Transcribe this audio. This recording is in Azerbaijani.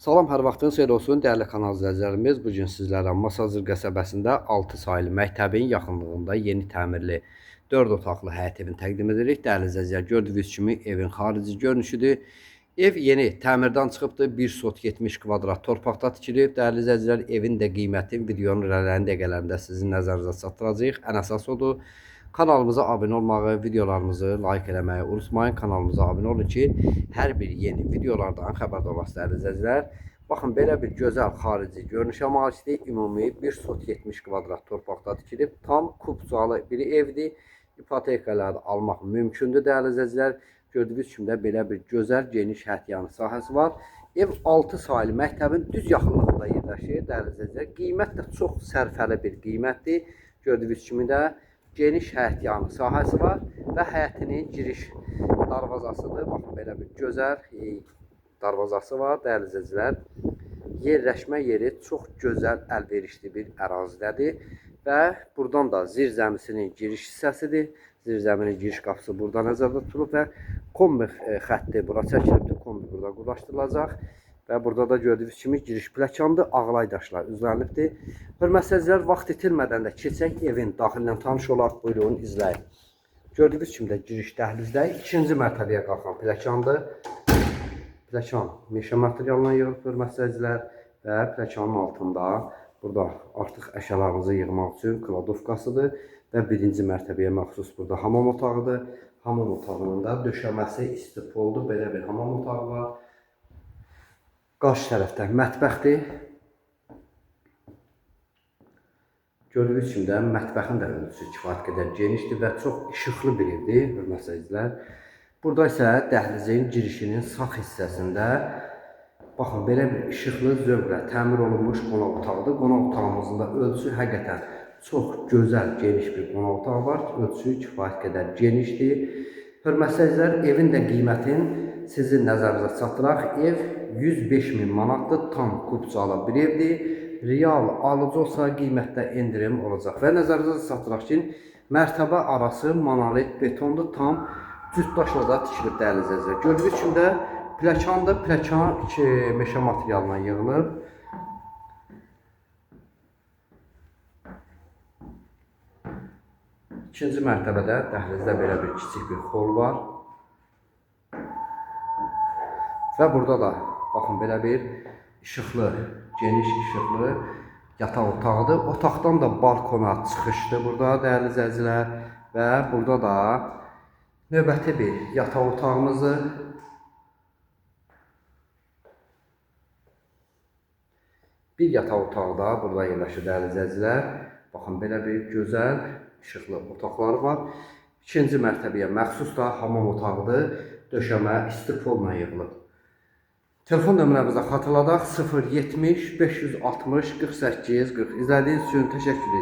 Salam, hər vaxtınız xeyir olsun, dəyərli kanal izləyicilərimiz. Bu gün sizlərə Masazır qəsəbəsində 6 saylı məktəbin yaxınlığında yeni təmirli 4 otaqlı həyət evini təqdim edirik. Dəyərli izləyicilər, gördüyünüz kimi evin xarici görünüşüdür. Ev yeni təmirdən çıxıbdır. 1 sot 70 kvadrat torpaqda tikilib. Dəyərli izləyicilər, evin də qiyməti videonun irəliləyən dəqiqələrində sizin nəzərinizə çatdıracağıq. Ən əsas odur. Kanalımıza abunə olmağı, videolarımızı like eləməyi unutmayın. Kanalımıza abunə olun ki, hər bir yeni videolardan xəbərdar olasınız dəyərli izləyicilər. Baxın, belə bir gözəl xarici görünüşə malikdir. Ümumi 1 sot 70 kvadrat torpaqda tikilib. Tam kubcalı bir evdir. İpotekaları almaq mümkündür dəyərli izləyicilər. Gördüyünüz kimi də belə bir gözəl, geniş həyətyanı sahəsi var. Ev 6 saylı məktəbin düz yaxınlığında yerləşir dəyərli izləyicilər. Qiymət də çox sərfəli bir qiymətdir. Gördüyünüz kimi də geniş həyətyanı sahəsi var və həyətinin giriş darvazasıdır. Baxın, belə bir gözəl darvazası var dəyərli izləyicilər. Yerləşmə yeri çox gözəl, əlverişli bir ərazidədir və buradan da zirzəmisinin giriş hissəsidir. Zirzəminin giriş qapısı burada nəzərdə tutulub və kombi xətti bura çəkilibdir. Kombi burada quraşdırılacaq. Və burada da gördüyünüz kimi giriş pləkandır, ağlay daşlar üzərilibdir. Hörmətli izləyicilər, vaxt itirmədən də keçək evin daxililə tanış olaraq, buyurun, izləyin. Gördüyünüz kimi də giriş dəhlizdə 2-ci mərtəbəyə qalxan pləkandır. Pləkan meşə materialından yığılıb, hörmətli izləyicilər, və pləkanın altında burada artıq əşyalarınızı yığmaq üçün kladovkasıdır və 1-ci mərtəbəyə məxsus burada hamam otağıdır. Hamam otağının da döşəməsi istipoldur, belə bir hamam otağı var. Qarşı tərəfdə mətbəxdir. Gördüyünüz kimi də mətbəxin də ölçüsü kifayət qədər genişdir və çox işıqlı bir evdir, hörmətli izləyicilər. Burada isə dəhlizin girişinin sağ hissəsində baxın, belə bir işıqlı, zövqlə təmir olunmuş qonaq otağıdır. Qonaq otağımızın da ölçüsü həqiqətən çox gözəl, geniş bir qonaq otağı var. Ölçüsü kifayət qədər genişdir. Hörmətli izləyicilər, evin də qiymətin sizin nəzərinizə çatdıraq. Ev 105.000 manatdır, tam kubcalı bir evdir. Real alıcı olsa qiymətdə endirim olacaq. Və nəzərinizə çatdıraq ki, mərtəbə arası monolit betondur, tam cütdaşla da tikilib dəyərli izləyicilər. Gördüyünüz kimi də pləkandır, pləkan meşə materialından yığılıb. İkinci mərtəbədə dəhlizdə belə bir kiçik bir hol var. Və burada da baxın, belə bir işıqlı, geniş işıqlı yataq otağıdır. Otaqdan da balkona çıxışdır burada dəyərli izləyicilər. Və burada da növbəti bir yataq otağımızdır. Bir yataq otağı da burada yerləşir dəyərli izləyicilər. Baxın, belə bir gözəl işıqlı otaqları var. İkinci mərtəbəyə məxsus da hamam otağıdır. Döşəmə istipolla yığılıb. Telefon nömrəmizə xatırladaq, 070 560 48 40. İzlədiyiniz üçün təşəkkür edirəm.